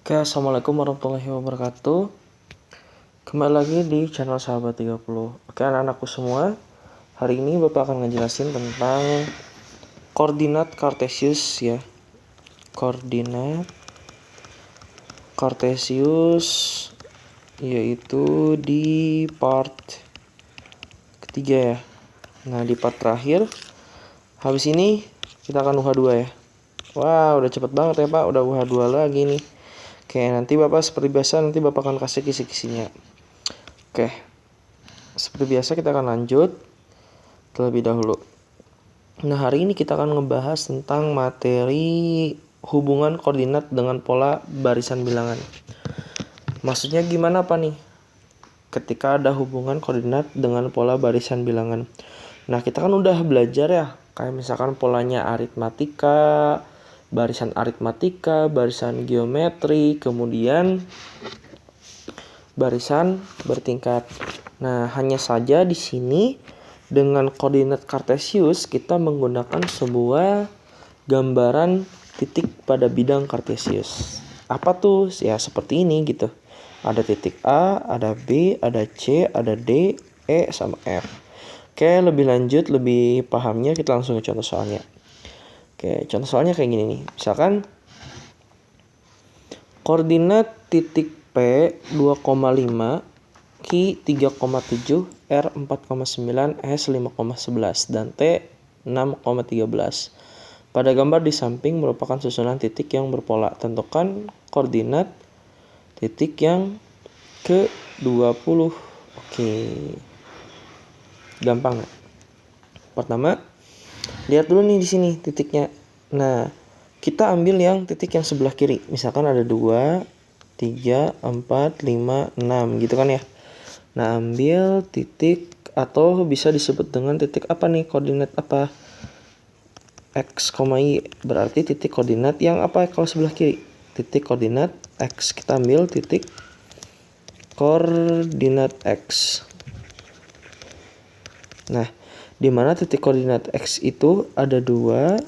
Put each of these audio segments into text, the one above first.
Oke, assalamualaikum warahmatullahi wabarakatuh. Kembali lagi di channel Sahabat 30. Oke, anak-anakku semua, hari ini Bapak akan ngejelasin tentang koordinat Kartesius ya. Koordinat Kartesius yaitu di part ketiga ya. Nah, di part terakhir habis ini kita akan UH2 ya. Wah, udah cepet banget ya Pak, udah UH2 lagi nih. Oke, nanti Bapak seperti biasa nanti Bapak akan kasih kisi-kisinya. Oke, seperti biasa kita akan lanjut terlebih dahulu. Nah, hari ini kita akan ngebahas tentang materi hubungan koordinat dengan pola barisan bilangan. Maksudnya gimana Pak nih? Ketika ada hubungan koordinat dengan pola barisan bilangan. Nah, kita kan udah belajar ya, kayak misalkan polanya aritmatika, barisan aritmatika, barisan geometri, kemudian barisan bertingkat. Nah, hanya saja di sini dengan koordinat Kartesius kita menggunakan sebuah gambaran titik pada bidang Kartesius. Apa tuh? Ya seperti ini gitu. Ada titik A, ada B, ada C, ada D, E sama F. Oke, lebih lanjut, lebih pahamnya kita langsung ke contoh soalnya. Oke, contoh soalnya kayak gini nih. Misalkan koordinat titik P 2,5, Q 3,7, R 4,9, S 5,11, dan T 6,13. Pada gambar di samping merupakan susunan titik yang berpola. Tentukan koordinat titik yang ke-20. Oke. Gampang nggak? Pertama, lihat dulu nih di sini titiknya. Nah, kita ambil yang titik yang sebelah kiri. Misalkan ada 2, 3, 4, 5, 6 gitu kan ya. Nah, ambil titik atau bisa disebut dengan titik apa nih? Koordinat apa? X, Y. Berarti titik koordinat yang apa kalau sebelah kiri? Titik koordinat X. Kita ambil titik koordinat X. Nah, di mana titik koordinat X itu ada 2,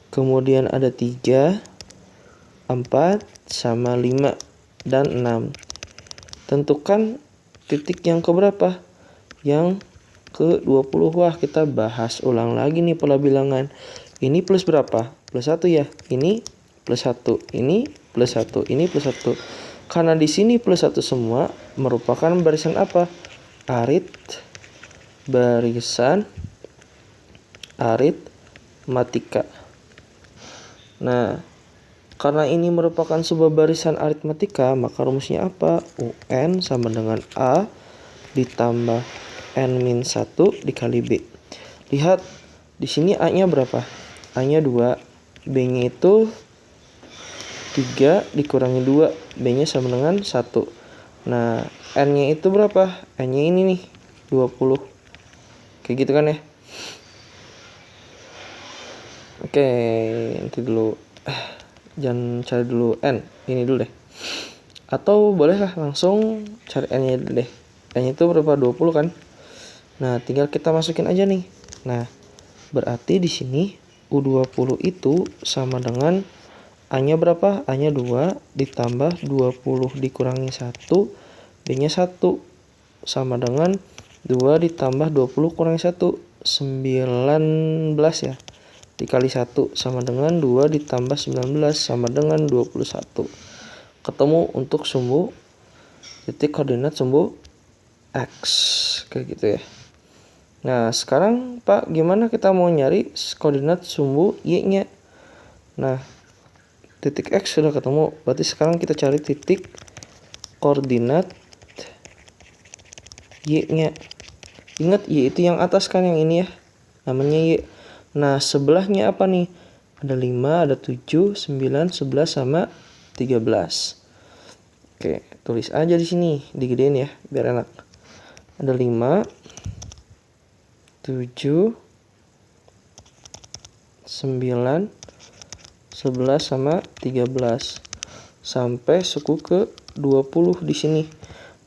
kemudian ada 3, 4, sama 5, dan 6. Tentukan titik yang keberapa? Yang ke-20. Wah, kita bahas ulang lagi nih pola bilangan. Ini plus berapa? Plus 1 ya. Ini plus 1. Ini plus 1. Ini plus 1. Karena di sini plus 1 semua merupakan barisan apa? Barisan aritmatika. Nah, karena ini merupakan sebuah barisan aritmatika, maka rumusnya apa? UN sama dengan A ditambah N-1 dikali B. Lihat, di sini A-nya berapa? A-nya 2, B-nya itu 3 dikurangi 2, B-nya sama dengan 1. Nah, N-nya itu berapa? N-nya ini nih, 20. Kayak gitu kan ya? Oke, nanti dulu. Jangan cari dulu N, ini dulu deh. Atau bolehlah langsung cari N-nya dulu deh. N-nya itu berapa? 20 kan? Nah, tinggal kita masukin aja nih. Nah, berarti di sini U20 itu sama dengan A-nya berapa? A-nya 2 ditambah 20 dikurangi 1, B-nya 1 sama dengan 2 ditambah 20 kurangi 1, 19 ya. Dikali 1 sama dengan 2 ditambah 19 sama dengan 21. Ketemu untuk sumbu titik koordinat sumbu X. Kayak gitu ya. Nah, sekarang Pak, gimana kita mau nyari koordinat sumbu Y-nya? Nah, titik X sudah ketemu. Berarti sekarang kita cari titik koordinat Y-nya. Ingat, Y itu yang atas kan, yang ini ya. Namanya Y. Nah, sebelahnya apa nih? Ada 5, ada 7, 9, 11, sama 13. Oke, tulis aja di sini. Digedein ya, biar enak. Ada 5, 7, 9, 11 sama 13 sampai suku ke 20 di sini.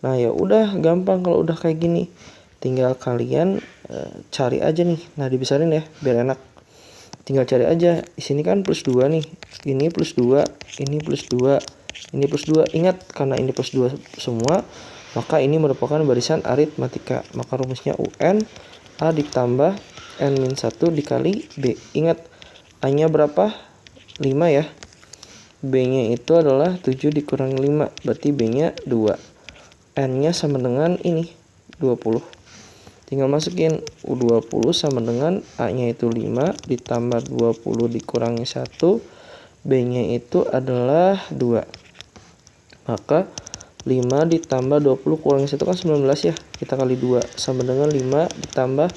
Nah, ya udah gampang kalau udah kayak gini. Tinggal kalian cari aja nih. Nah, dibesarin ya biar enak. Tinggal cari aja. Di sini kan plus 2 nih. Ini plus 2, ini plus 2. ini plus 2. Ingat, karena ini plus 2 semua, maka ini merupakan barisan aritmatika. Maka rumusnya UN A ditambah N-1 dikali B. Ingat, A-nya berapa? 5 ya. B-nya itu adalah 7 dikurangi 5, berarti B-nya 2. N-nya sama dengan ini, 20. Tinggal masukin U20 sama dengan A-nya itu 5 ditambah 20 dikurangi 1. B-nya itu adalah 2. Maka 5 ditambah 20 kurangi 1 kan 19 ya. Kita kali 2 sama dengan 5 ditambah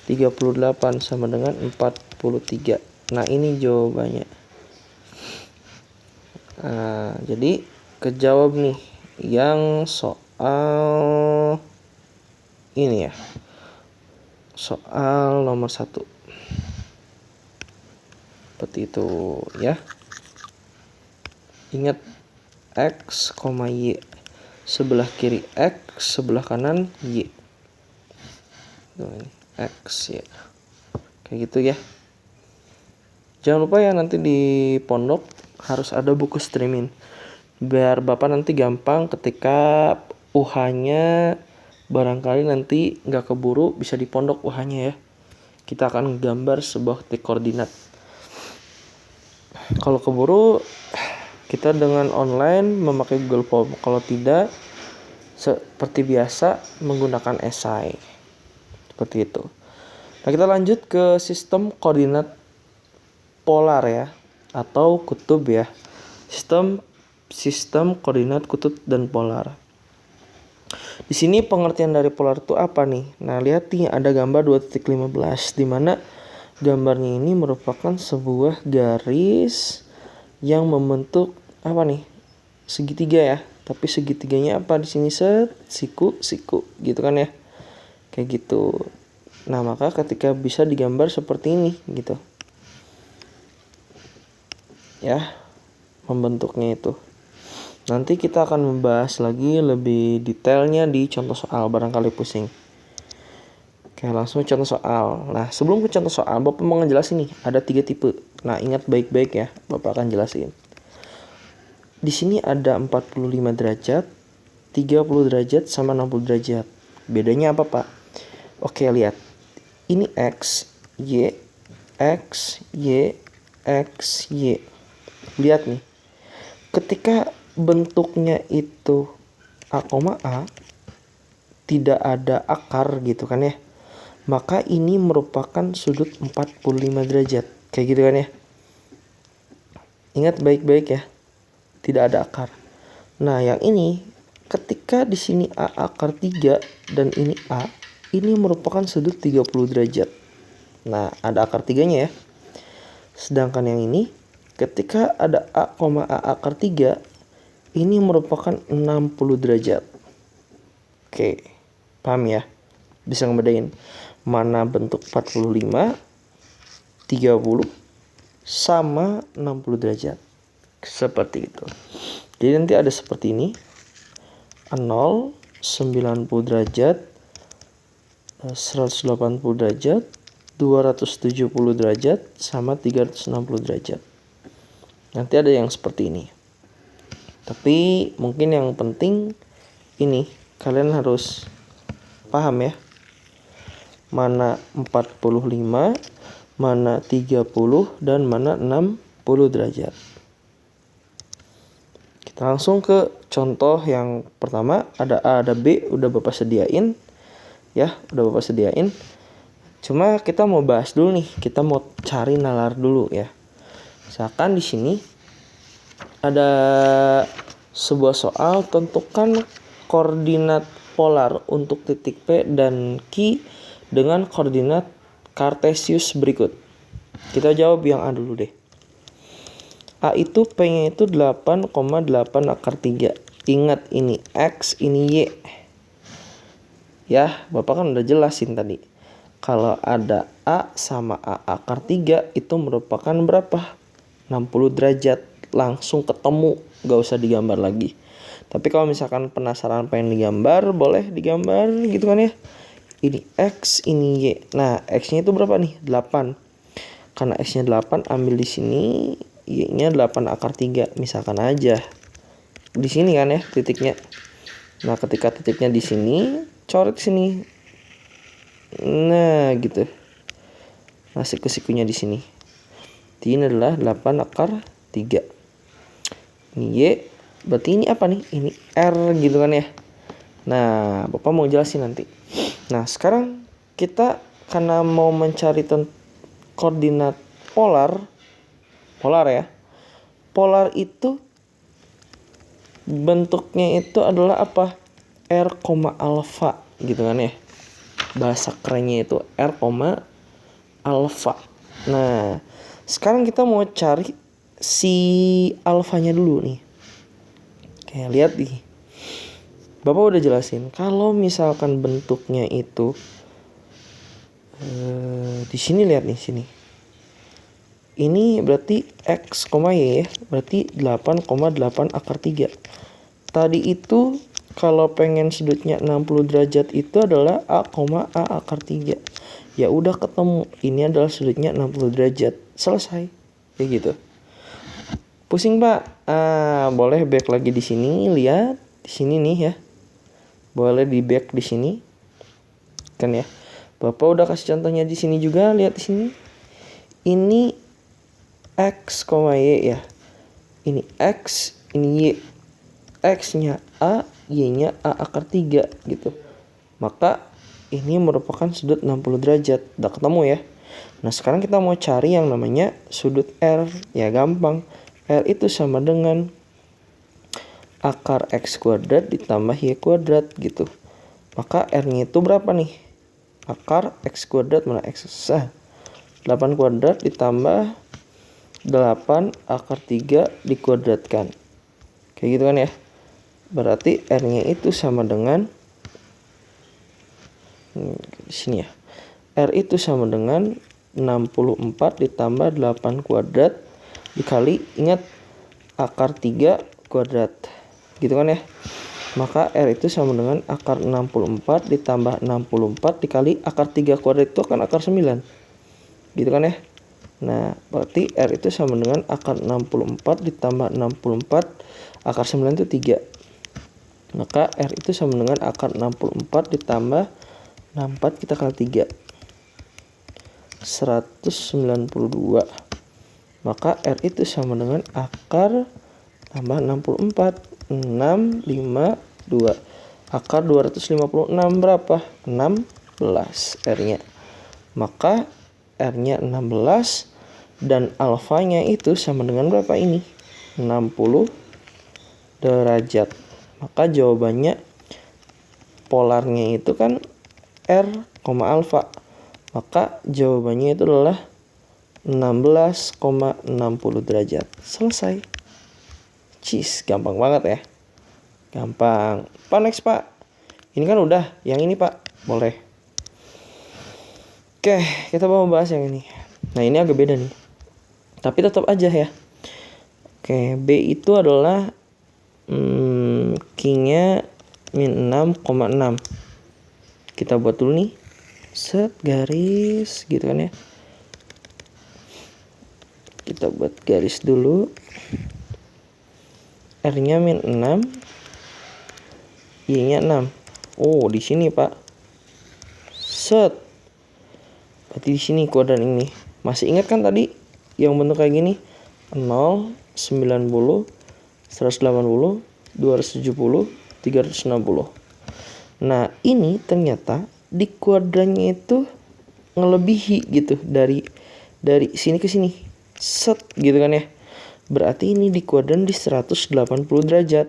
38 sama dengan 43. Nah, ini jawabannya. Nah, jadi kejawab nih yang soal ini ya. Soal nomor 1. Seperti itu ya. Ingat, X, Y. Sebelah kiri X, sebelah kanan Y. Tuh, ini X ya. Kayak gitu ya. Jangan lupa ya, nanti di pondok harus ada buku streaming. Biar Bapak nanti gampang ketika UH-nya barangkali nanti nggak keburu, bisa di pondok UH-nya ya. Kita akan gambar sebuah titik koordinat. Kalau keburu, kita dengan online memakai Google Form. Kalau tidak, seperti biasa menggunakan esai. Seperti itu. Nah, kita lanjut ke sistem koordinat polar ya, atau kutub ya. Sistem koordinat kutub dan polar. Di sini pengertian dari polar itu apa nih? Nah, lihat nih, ada gambar 2.15 di mana gambarnya ini merupakan sebuah garis yang membentuk apa nih? Segitiga ya. Tapi segitiganya apa di sini? Siku gitu kan ya. Kayak gitu. Nah, maka ketika bisa digambar seperti ini gitu. Ya, membentuknya itu. Nanti kita akan membahas lagi lebih detailnya di contoh soal, barangkali pusing. Oke, langsung contoh soal. Nah, sebelum ke contoh soal, Bapak mau ngejelasin nih, ada 3 tipe. Nah, ingat baik-baik ya, Bapak akan jelasin. Di sini ada 45 derajat, 30 derajat, sama 60 derajat. Bedanya apa, Pak? Oke, lihat. Ini X, Y, X, Y, X, Y. Lihat nih. Ketika bentuknya itu A, tidak ada akar gitu kan ya. Maka ini merupakan sudut 45 derajat. Kayak gitu kan ya. Ingat baik-baik ya. Tidak ada akar. Nah, yang ini ketika di sini A akar 3 dan ini A, ini merupakan sudut 30 derajat. Nah, ada akar 3-nya ya. Sedangkan yang ini ketika ada A, A akar 3, ini merupakan 60 derajat. Oke, paham ya? Bisa ngebedain mana bentuk 45, 30, sama 60 derajat. Seperti itu. Jadi nanti ada seperti ini. 0, 90 derajat, 180 derajat, 270 derajat, sama 360 derajat. Nanti ada yang seperti ini. Tapi mungkin yang penting ini, kalian harus paham ya. Mana 45, mana 30, dan mana 60 derajat. Kita langsung ke contoh yang pertama. Ada A, ada B, udah Bapak sediain. Ya, udah Bapak sediain. Cuma kita mau bahas dulu nih, kita mau cari nalar dulu ya. Misalkan di sini ada sebuah soal, tentukan koordinat polar untuk titik P dan Q dengan koordinat Kartesius berikut. Kita jawab yang A dulu deh. A itu P-nya itu 8,8 akar 3. Ingat ini X, ini Y. Ya, Bapak kan udah jelasin tadi. Kalau ada A sama A akar 3 itu merupakan berapa? 60 derajat. Langsung ketemu, gak usah digambar lagi. Tapi kalau misalkan penasaran pengen digambar, boleh digambar gitu kan ya. Ini X, ini Y. Nah, X-nya itu berapa nih? 8. Karena X-nya 8, ambil di sini, Y-nya 8 akar 3. Misalkan aja. di sini kan ya titiknya. Nah, ketika titiknya di sini, coret sini. Nah, gitu. Nah, siku-sikunya di sini. Ini adalah 8 akar 3. Ini Y, berarti ini apa nih? Ini R gitu kan ya. Nah, Bapak mau jelasin nanti. Nah, sekarang kita karena mau mencari koordinat polar ya. Polar itu bentuknya itu adalah apa? R, alfa gitu kan ya. Bahasa kerennya itu R, alfa. Nah, sekarang kita mau cari si alfanya dulu nih. Kayak lihat nih. Bapak udah jelasin kalau misalkan bentuknya itu di sini, lihat nih sini. Ini berarti X, Y ya. Berarti 8,8 akar 3. Tadi itu kalau pengen sudutnya 60 derajat itu adalah A, akar 3. Ya udah ketemu. Ini adalah sudutnya 60 derajat. Selesai. Kayak gitu. Pusing, Pak? Boleh back lagi di sini, lihat di sini nih ya. Boleh di back di sini. Kan ya. Bapak udah kasih contohnya di sini juga, lihat di sini. Ini X, Y ya. Ini X, ini Y. X-nya A, Y-nya A akar 3 gitu. Maka ini merupakan sudut 60 derajat. Udah ketemu ya. Nah, sekarang kita mau cari yang namanya sudut R. Ya gampang. R itu sama dengan akar X kuadrat ditambah Y kuadrat gitu. Maka R-nya itu berapa nih? Akar X kuadrat mana X? 8 kuadrat ditambah 8 akar 3 dikuadratkan. Kayak gitu kan ya. Berarti R-nya itu sama dengan di sini ya. R itu sama dengan 64 ditambah 8 kuadrat dikali, ingat, akar 3 kuadrat. Gitu kan ya. Maka R itu sama dengan akar 64 ditambah 64 dikali akar 3 kuadrat itu kan akar 9. Gitu kan ya. Nah, berarti R itu sama dengan akar 64 ditambah 64 akar 9 itu 3. Maka R itu sama dengan akar 64 ditambah 64 kita kali 3. 192. Maka R itu sama dengan akar tambah 64. 652. Akar 256 berapa? 16 R-nya. Maka R-nya 16 dan alfanya itu sama dengan berapa ini? 60 derajat. Maka jawabannya polarnya itu kan R, alfa. Maka jawabannya itu adalah 16,60 derajat. Selesai. Cis, gampang banget ya. Gampang. Pak, next Pak. Ini kan udah. Yang ini Pak, boleh. Oke, kita mau bahas yang ini. Nah, ini agak beda nih. Tapi tetap aja ya. Oke, B itu adalah Q-nya min 6,6. Kita buat dulu nih. Set garis gitu kan ya. Kita buat garis dulu. R-nya min 6. Y-nya 6. Oh, di sini, Pak. Set. Berarti di sini kuadran ini. Masih ingat kan tadi yang bentuk kayak gini? 0, 90, 180, 270, 360. Nah, ini ternyata di kuadrannya itu ngelebihi gitu dari sini ke sini. Set gitu kan ya. Berarti ini di kuadran di 180 derajat.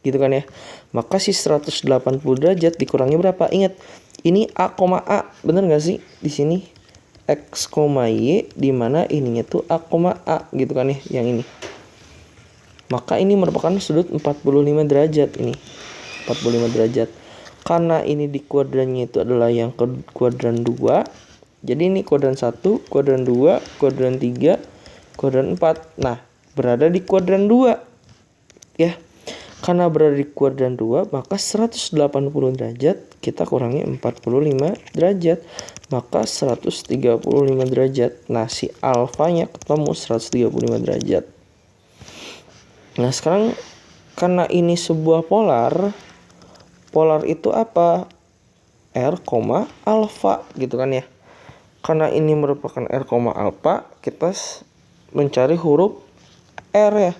Gitu kan ya. Maka si 180 derajat dikurangi berapa? Ingat, ini A, bener gak sih? Di sini X, Y, di mana ininya tuh A, gitu kan ya, yang ini. Maka ini merupakan sudut 45 derajat ini. 45 derajat. Karena ini di kuadrannya itu adalah yang ke kuadran 2. Jadi ini kuadran 1, kuadran 2, kuadran 3, kuadran 4. Nah, berada di kuadran 2. Ya. Karena berada di kuadran 2, maka 180 derajat kita kurangi 45 derajat. Maka 135 derajat. Nah, si alfanya ketemu 135 derajat. Nah, sekarang karena ini sebuah polar itu apa? R, alfa gitu kan ya. Karena ini merupakan R, alfa, kita mencari huruf R ya.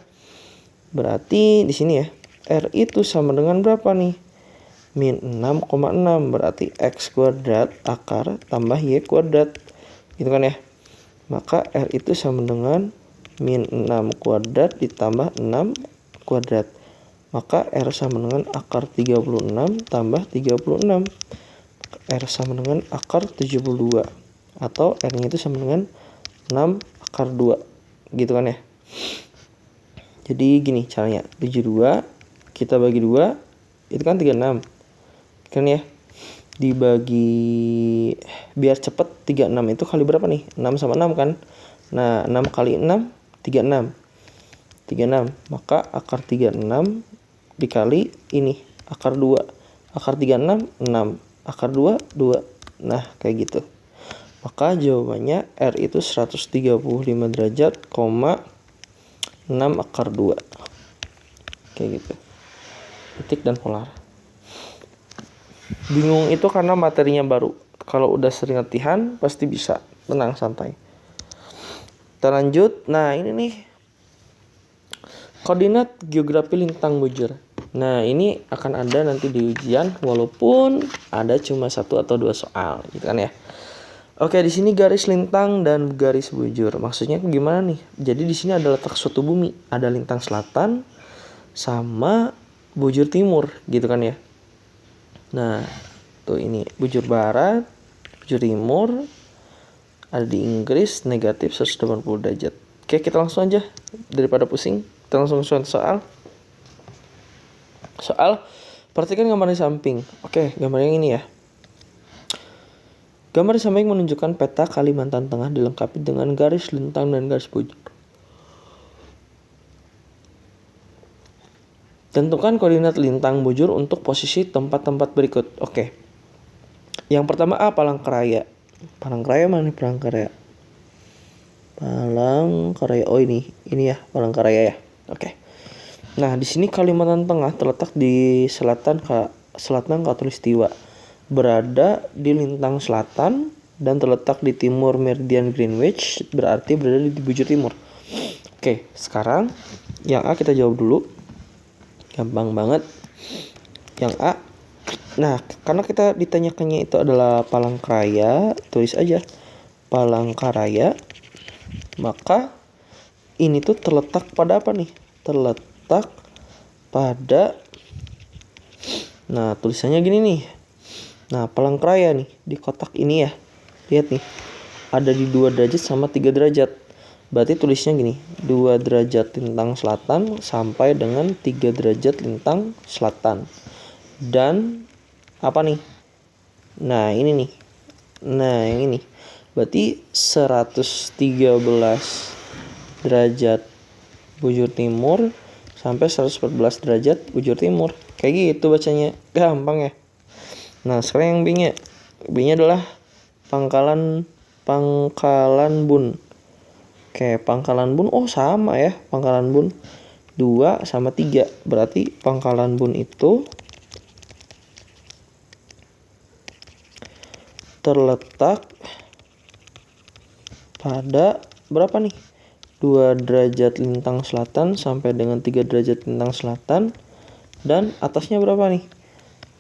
Berarti di sini ya, R itu sama dengan berapa nih? Min 6,6, berarti X kuadrat akar tambah Y kuadrat. Gitu kan ya. Maka R itu sama dengan min 6 kuadrat ditambah 6 kuadrat. Maka R sama dengan akar 36 tambah 36. R sama dengan akar 72. Atau R-nya itu sama dengan 6 akar 2. Gitu kan ya. Jadi gini caranya. 72 kita bagi 2 itu kan 36. Kan ya. Dibagi biar cepet 36 itu kali berapa nih? 6 sama 6 kan. Nah 6 kali 6 36. Maka akar 36 dikali ini akar 2. Akar 36 6. Akar 2 2. Nah kayak gitu. Maka jawabannya R itu 135 derajat, 6 akar 2. Kayak gitu. Titik dan polar. Bingung itu karena materinya baru. Kalau udah sering latihan pasti bisa. Tenang, santai. Kita lanjut. Nah ini nih koordinat geografi lintang bujur. Nah ini akan ada nanti di ujian walaupun ada cuma 1 atau 2 soal gitu kan ya. Oke, di sini garis lintang dan garis bujur. Maksudnya gimana nih? Jadi di sini ada letak suatu bumi, ada lintang selatan sama bujur timur gitu kan ya. Nah, tuh ini bujur barat, bujur timur ada di Inggris negatif 180 derajat. Oke, kita langsung aja daripada pusing. Kita langsung soal. Perhatikan gambar di samping. Oke, gambar yang ini ya. Gambar di samping menunjukkan peta Kalimantan Tengah dilengkapi dengan garis lintang dan garis bujur. Tentukan koordinat lintang bujur untuk posisi tempat-tempat berikut. Oke. Yang pertama A, Palangkaraya. Palangkaraya mana nih Palangkaraya? Palangkaraya. Oh ini ya Palangkaraya ya. Oke. Nah, di sini Kalimantan Tengah terletak di selatan Khatulistiwa. Berada di lintang selatan dan terletak di timur meridian Greenwich, berarti berada di bujur timur. Oke, sekarang yang A kita jawab dulu. Gampang banget. Yang A. Nah, karena kita ditanyakannya itu adalah Palangkaraya, tulis aja Palangkaraya. Maka ini tuh terletak pada apa nih? Terletak pada, nah tulisannya gini nih. Nah Palangkaraya nih di kotak ini ya. Lihat nih. Ada di 2 derajat sama 3 derajat. Berarti tulisnya gini, 2 derajat lintang selatan sampai dengan 3 derajat lintang selatan. Dan apa nih? Nah ini nih. Nah yang ini. Berarti 113 derajat bujur timur sampai 114 derajat bujur timur. Kayak gitu bacanya. Gampang ya. Nah sekarang yang B-nya. B-nya adalah Pangkalan Bun. Oke, Pangkalan Bun. Oh sama ya, Pangkalan Bun 2 sama 3. Berarti Pangkalan Bun itu terletak pada berapa nih? 2 derajat lintang selatan sampai dengan 3 derajat lintang selatan. Dan atasnya berapa nih?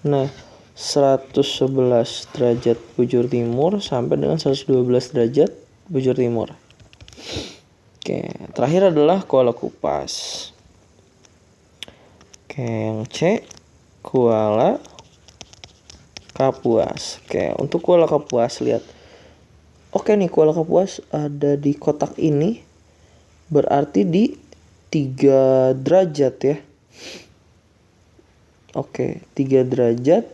Nah 111 derajat bujur timur sampai dengan 112 derajat bujur timur. Oke, terakhir adalah Kuala Kupas. Oke, yang C, Kuala Kapuas. Oke, untuk Kuala Kapuas lihat. Oke nih, Kuala Kapuas ada di kotak ini. Berarti di 3 derajat ya. Oke, 3 derajat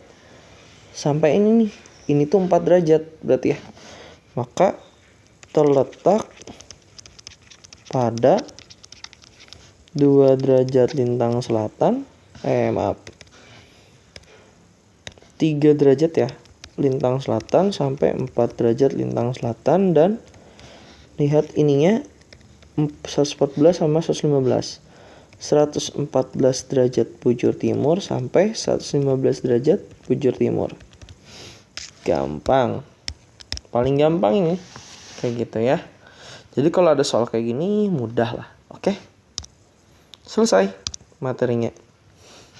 sampai ini nih. Ini tuh 4 derajat berarti ya. Maka terletak pada 2 derajat lintang selatan. 3 derajat ya lintang selatan sampai 4 derajat lintang selatan. Dan lihat ininya 114 sama 115. 114 derajat bujur timur sampai 115 derajat bujur timur. Gampang. Paling gampang ini. Kayak gitu ya. Jadi kalau ada soal kayak gini mudah lah. Oke. Selesai materinya.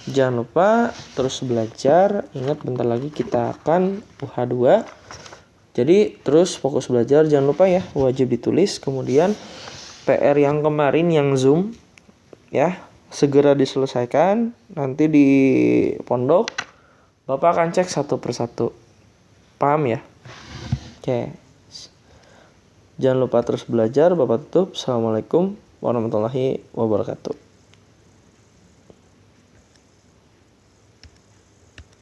Jangan lupa terus belajar. Ingat bentar lagi kita akan UH2. Jadi terus fokus belajar. Jangan lupa ya, wajib ditulis. Kemudian PR yang kemarin yang Zoom ya, segera diselesaikan. Nanti di pondok Bapak akan cek satu persatu. Paham ya? Oke. Jangan lupa terus belajar. Bapak tutup. Assalamualaikum warahmatullahi wabarakatuh.